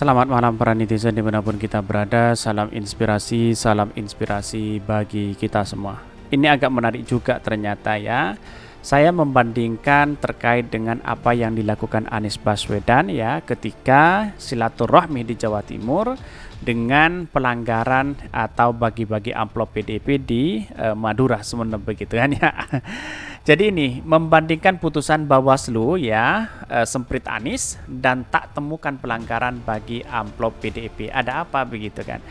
Selamat malam para netizen dimanapun kita berada. Salam inspirasi bagi kita semua. Ini agak menarik juga ternyata ya. Saya membandingkan terkait dengan apa yang dilakukan Anies Baswedan ya ketika silaturahmi di Jawa Timur dengan pelanggaran atau bagi-bagi amplop PDIP di Madura Sumeneb begitu kan ya. Jadi ini membandingkan putusan Bawaslu ya semprit Anies dan tak temukan pelanggaran bagi amplop PDIP. Ada apa begitu kan?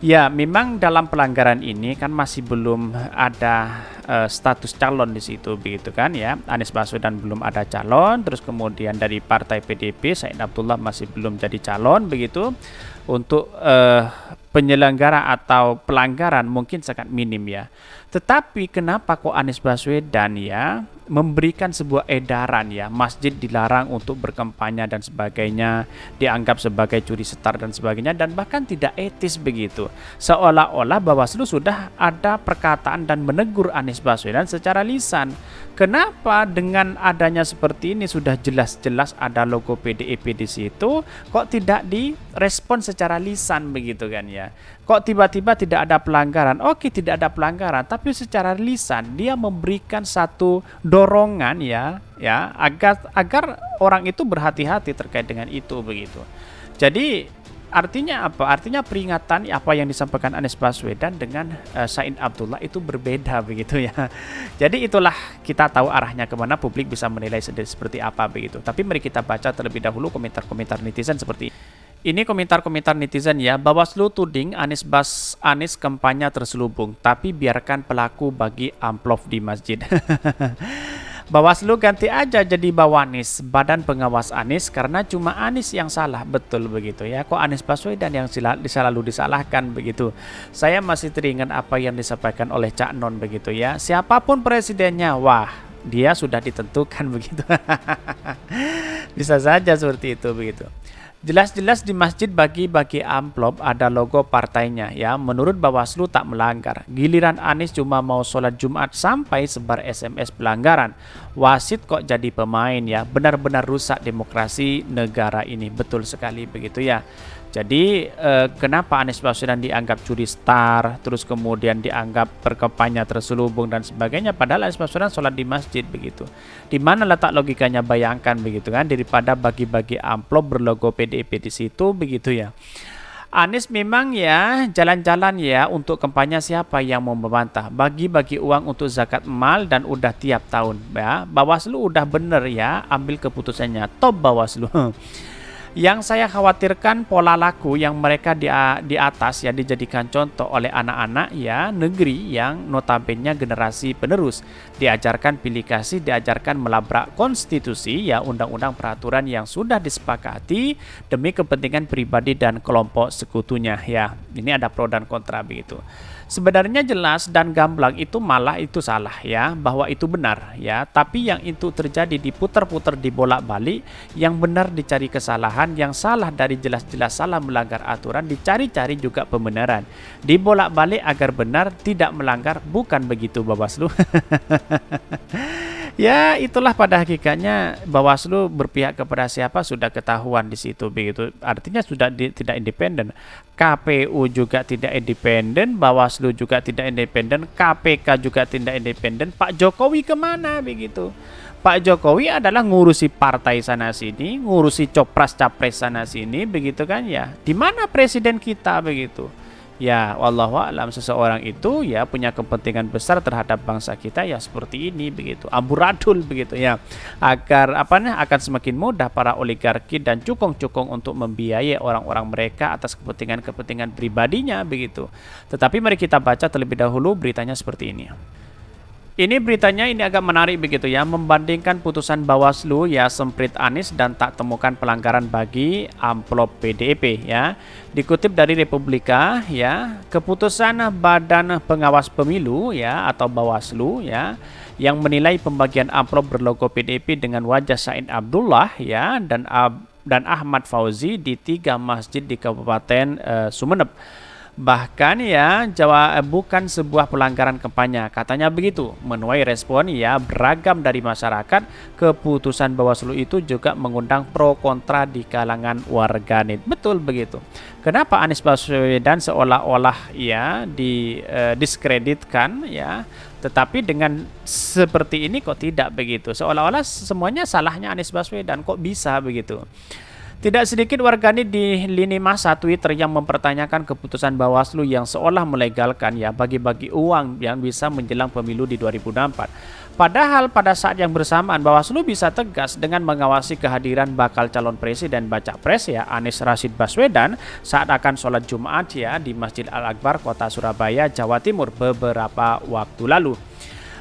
Ya, memang dalam pelanggaran ini kan masih belum ada status calon di situ begitu kan ya. Anies Baswedan belum ada calon, terus kemudian dari partai PDIP Said Abdullah masih belum jadi calon begitu. Untuk penyelenggara atau pelanggaran mungkin sangat minim ya. Tetapi kenapa kok Anies Baswedan ya memberikan sebuah edaran ya, masjid dilarang untuk berkampanye dan sebagainya, dianggap sebagai curi setar dan sebagainya, dan bahkan tidak etis begitu. Seolah-olah Bawaslu sudah ada perkataan dan menegur Anies Baswedan secara lisan. Kenapa dengan adanya seperti ini sudah jelas-jelas ada logo PDIP di situ, kok tidak direspon secara lisan begitu kan ya? Kok tiba-tiba tidak ada pelanggaran? Oke, tidak ada pelanggaran, tapi secara lisan dia memberikan satu dorongan ya agar orang itu berhati-hati terkait dengan itu begitu. Jadi artinya apa? Artinya peringatan apa yang disampaikan Anies Baswedan dengan Said Abdullah itu berbeda begitu ya. Jadi itulah kita tahu arahnya kemana, publik bisa menilai seperti apa begitu. Tapi mari kita baca terlebih dahulu komentar-komentar netizen seperti ini komentar-komentar netizen ya. Bawaslu tuding Anies kampanye terselubung, tapi biarkan pelaku bagi amplop di masjid. Bawaslu ganti aja jadi Bawanis, Badan Pengawas Anies, karena cuma Anies yang salah, betul begitu ya. Kok Anies Baswedan yang selalu disalahkan begitu. Saya masih teringat apa yang disampaikan oleh Cak Non begitu ya. Siapapun presidennya, wah dia sudah ditentukan begitu. Bisa saja seperti itu begitu. Jelas-jelas di masjid bagi-bagi amplop ada logo partainya ya. Menurut Bawaslu tak melanggar. Giliran Anies cuma mau sholat Jumat sampai sebar SMS pelanggaran. Wasit kok jadi pemain ya. Benar-benar rusak demokrasi negara ini. Betul sekali begitu ya. Jadi kenapa Anies Baswedan dianggap curi star, terus kemudian dianggap berkampanye terselubung dan sebagainya, padahal Anies Baswedan sholat di masjid begitu. Di mana letak logikanya, bayangkan begitu kan, daripada bagi-bagi amplop berlogo PDIP di situ begitu ya. Anies memang ya jalan-jalan ya untuk kampanye, siapa yang mau membantah, bagi-bagi uang untuk zakat mal dan udah tiap tahun ya. Bawaslu udah bener ya ambil keputusannya, top Bawaslu. Yang saya khawatirkan pola laku yang mereka di atas ya dijadikan contoh oleh anak-anak ya negeri yang notabene generasi penerus, diajarkan pilih kasih, diajarkan melabrak konstitusi ya, undang-undang peraturan yang sudah disepakati demi kepentingan pribadi dan kelompok sekutunya ya. Ini ada pro dan kontra begitu. Sebenarnya jelas dan gamblang itu malah itu salah ya, bahwa itu benar ya, tapi yang itu terjadi diputar-putar, dibolak-balik, yang benar dicari kesalahan, yang salah dari jelas-jelas salah melanggar aturan dicari-cari juga pembenaran, dibolak-balik agar benar tidak melanggar, bukan begitu Bawaslu? Ya itulah pada hakikatnya Bawaslu berpihak kepada siapa sudah ketahuan di situ begitu. Artinya sudah tidak independen. KPU juga tidak independen, Bawaslu juga tidak independen, KPK juga tidak independen. Pak Jokowi kemana begitu? Pak Jokowi adalah ngurusi partai sana sini, ngurusi copras-capres sana sini begitu kan ya. Di mana presiden kita begitu? Ya, wallahu a'lam, seseorang itu ya punya kepentingan besar terhadap bangsa kita ya seperti ini begitu. Amburadul begitu ya. Agar akan semakin mudah para oligarki dan cukong-cukong untuk membiayai orang-orang mereka atas kepentingan-kepentingan pribadinya begitu. Tetapi mari kita baca terlebih dahulu beritanya seperti ini. Ini beritanya ini agak menarik begitu ya, membandingkan putusan Bawaslu ya semprit Anies dan tak temukan pelanggaran bagi amplop PDIP ya. Dikutip dari Republika ya, keputusan Badan Pengawas Pemilu ya atau Bawaslu ya yang menilai pembagian amplop berlogo PDIP dengan wajah Said Abdullah ya dan Ahmad Fauzi di 3 masjid di Kabupaten Sumeneb Bahkan ya bukan sebuah pelanggaran kampanye, katanya begitu. Menuai respon ya beragam dari masyarakat, keputusan Bawaslu itu juga mengundang pro kontra di kalangan warganet. Betul begitu. Kenapa Anies Baswedan seolah-olah ya diskreditkan ya, tetapi dengan seperti ini kok tidak begitu. Seolah-olah semuanya salahnya Anies Baswedan, kok bisa begitu. Tidak sedikit warganet di lini masa Twitter yang mempertanyakan keputusan Bawaslu yang seolah melegalkan ya bagi-bagi uang yang bisa menjelang pemilu di 2024. Padahal pada saat yang bersamaan Bawaslu bisa tegas dengan mengawasi kehadiran bakal calon presiden baca pres ya Anies Rashid Baswedan saat akan sholat Jumat ya di Masjid Al-Akbar Kota Surabaya, Jawa Timur beberapa waktu lalu.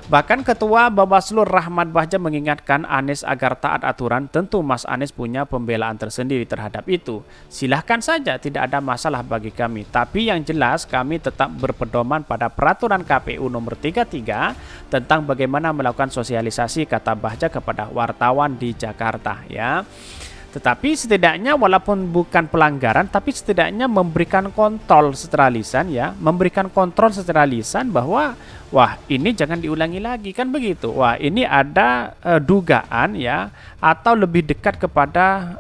Bahkan Ketua Bawaslu Rahmat Bahja mengingatkan Anies agar taat aturan. Tentu Mas Anies punya pembelaan tersendiri terhadap itu. Silahkan saja, tidak ada masalah bagi kami. Tapi yang jelas kami tetap berpedoman pada peraturan KPU nomor 33 tentang bagaimana melakukan sosialisasi, kata Bahja kepada wartawan di Jakarta ya. Tetapi setidaknya walaupun bukan pelanggaran, tapi setidaknya memberikan kontrol secara lisan ya, memberikan kontrol secara lisan bahwa wah ini jangan diulangi lagi, kan begitu. Wah ini ada dugaan ya, atau lebih dekat kepada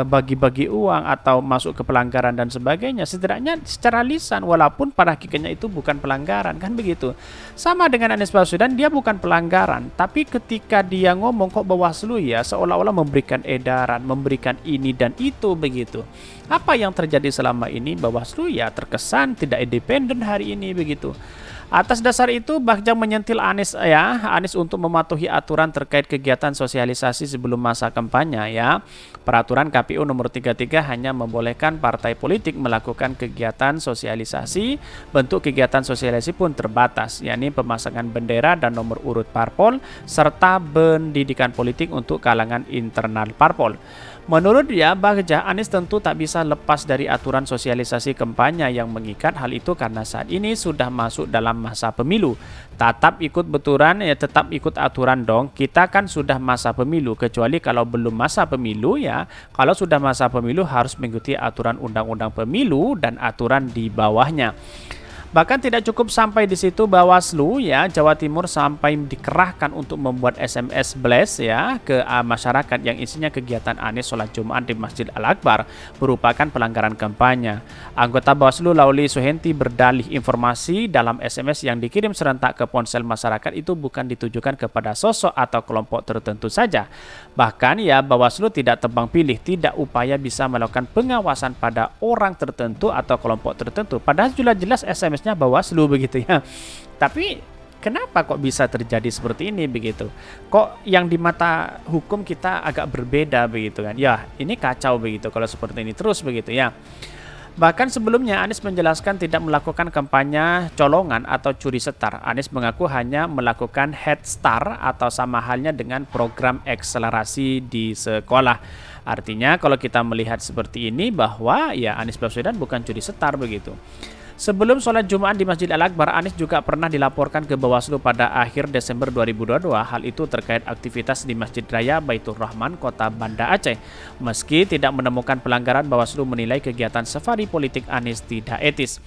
bagi-bagi uang atau masuk ke pelanggaran dan sebagainya. Setidaknya secara lisan walaupun pada hakikatnya itu bukan pelanggaran, kan begitu. Sama dengan Anies Baswedan, dia bukan pelanggaran, tapi ketika dia ngomong kok Bawaslu ya seolah-olah memberikan edaran, memberikan ini dan itu begitu. Apa yang terjadi selama ini? Bawaslu ya terkesan tidak independen hari ini begitu. Atas dasar itu Bahja menyentil Anies untuk mematuhi aturan terkait kegiatan sosialisasi sebelum masa kampanye ya. Peraturan KPU nomor 33 hanya membolehkan partai politik melakukan kegiatan sosialisasi. Bentuk kegiatan sosialisasi pun terbatas, yakni pemasangan bendera dan nomor urut parpol serta pendidikan politik untuk kalangan internal parpol. Menurut dia, Bahja, Anies tentu tak bisa lepas dari aturan sosialisasi kampanye yang mengikat. Hal itu karena saat ini sudah masuk dalam masa pemilu. Tetap ikut aturan dong. Kita kan sudah masa pemilu, kecuali kalau belum masa pemilu ya. Kalau sudah masa pemilu harus mengikuti aturan undang-undang pemilu dan aturan di bawahnya. Bahkan tidak cukup sampai di situ, Bawaslu ya Jawa Timur sampai dikerahkan untuk membuat SMS blast ya ke masyarakat yang isinya kegiatan Anies sholat Jumat di Masjid Al-Akbar merupakan pelanggaran kampanye. Anggota Bawaslu Lauli Suhenti berdalih informasi dalam SMS yang dikirim serentak ke ponsel masyarakat itu bukan ditujukan kepada sosok atau kelompok tertentu saja. Bahkan ya Bawaslu tidak tebang pilih, tidak upaya bisa melakukan pengawasan pada orang tertentu atau kelompok tertentu. Padahal jelas-jelas SMS Bawaslu begitu ya. Tapi kenapa kok bisa terjadi seperti ini begitu? Kok yang di mata hukum kita agak berbeda begitu kan? Ya, ini kacau begitu kalau seperti ini terus begitu ya. Bahkan sebelumnya Anies menjelaskan tidak melakukan kampanye colongan atau curi setar. Anies mengaku hanya melakukan head start atau sama halnya dengan program akselerasi di sekolah. Artinya kalau kita melihat seperti ini bahwa ya Anies Baswedan bukan curi setar begitu. Sebelum sholat Jumat di Masjid Al-Akbar, Anies juga pernah dilaporkan ke Bawaslu pada akhir Desember 2022. Hal itu terkait aktivitas di Masjid Raya Baitur Rahman, Kota Banda Aceh. Meski tidak menemukan pelanggaran, Bawaslu menilai kegiatan safari politik Anies tidak etis.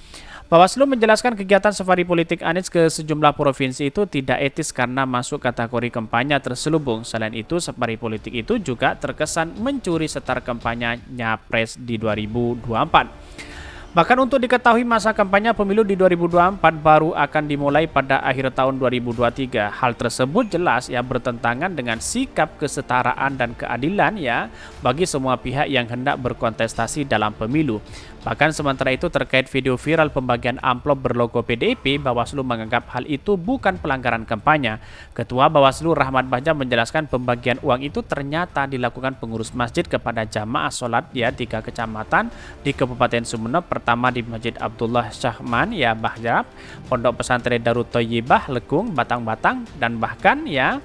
Bawaslu menjelaskan kegiatan safari politik Anies ke sejumlah provinsi itu tidak etis karena masuk kategori kampanye terselubung. Selain itu, safari politik itu juga terkesan mencuri setar kampanye Nyapres di 2024. Bahkan untuk diketahui masa kampanye pemilu di 2024 baru akan dimulai pada akhir tahun 2023. Hal tersebut jelas ya bertentangan dengan sikap kesetaraan dan keadilan ya bagi semua pihak yang hendak berkontestasi dalam pemilu. Bahkan sementara itu terkait video viral pembagian amplop berlogo PDIP, Bawaslu menganggap hal itu bukan pelanggaran kampanye. Ketua Bawaslu Rahmat Bahja menjelaskan pembagian uang itu ternyata dilakukan pengurus masjid kepada jamaah sholat ya 3 kecamatan di Kabupaten Sumeneb. Pertama di Masjid Abdullah Syahman ya Bahjab, Pondok Pesantren Darut Thayyibah Lekung Batang-Batang, dan bahkan ya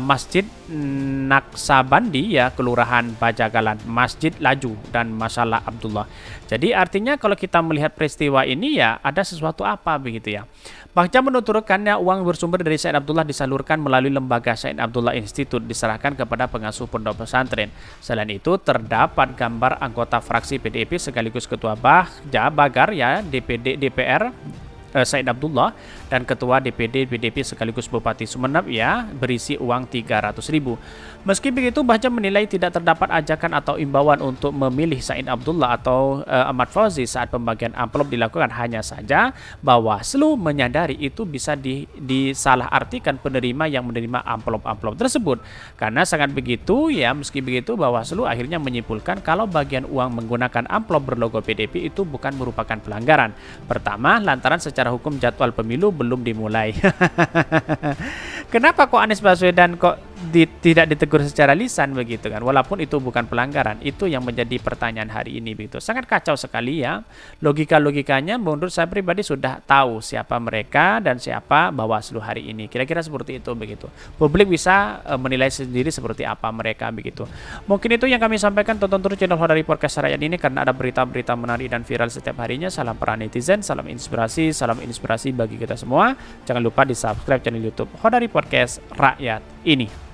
Masjid Naksabandi ya Kelurahan Bajagalan, Masjid Laju dan Masalah Abdullah. Jadi artinya kalau kita melihat peristiwa ini ya ada sesuatu apa begitu ya. Bagja menuturkannya uang bersumber dari Said Abdullah disalurkan melalui lembaga Said Abdullah Institute diserahkan kepada pengasuh pondok pesantren. Selain itu terdapat gambar anggota fraksi PDIP sekaligus ketua Bagja Bagar ya DPD DPR Said Abdullah dan ketua DPD PDIP sekaligus Bupati Sumeneb ya berisi uang 300.000. Meski begitu Bagja menilai tidak terdapat ajakan atau imbauan untuk memilih Said Abdullah atau Ahmad Fauzi saat pembagian amplop dilakukan, hanya saja Bawaslu menyadari itu bisa disalahartikan penerima yang menerima amplop-amplop tersebut. Karena sangat begitu ya, meski begitu Bawaslu akhirnya menyimpulkan kalau bagian uang menggunakan amplop berlogo PDIP itu bukan merupakan pelanggaran. Pertama, lantaran secara hukum jadwal pemilu belum dimulai. Kenapa kok Anies Baswedan kok tidak ditegur secara lisan begitu kan, walaupun itu bukan pelanggaran? Itu yang menjadi pertanyaan hari ini begitu. Sangat kacau sekali ya, logikanya menurut saya pribadi sudah tahu siapa mereka dan siapa Bawaslu hari ini, kira-kira seperti itu begitu. Publik bisa menilai sendiri seperti apa mereka begitu. Mungkin itu yang kami sampaikan. Tonton terus channel Hodari Podcast Rakyat ini karena ada berita-berita menarik dan viral setiap harinya. Salam para netizen, salam inspirasi bagi kita semua. Jangan lupa di subscribe channel YouTube Hodari Podcast Rakyat ini.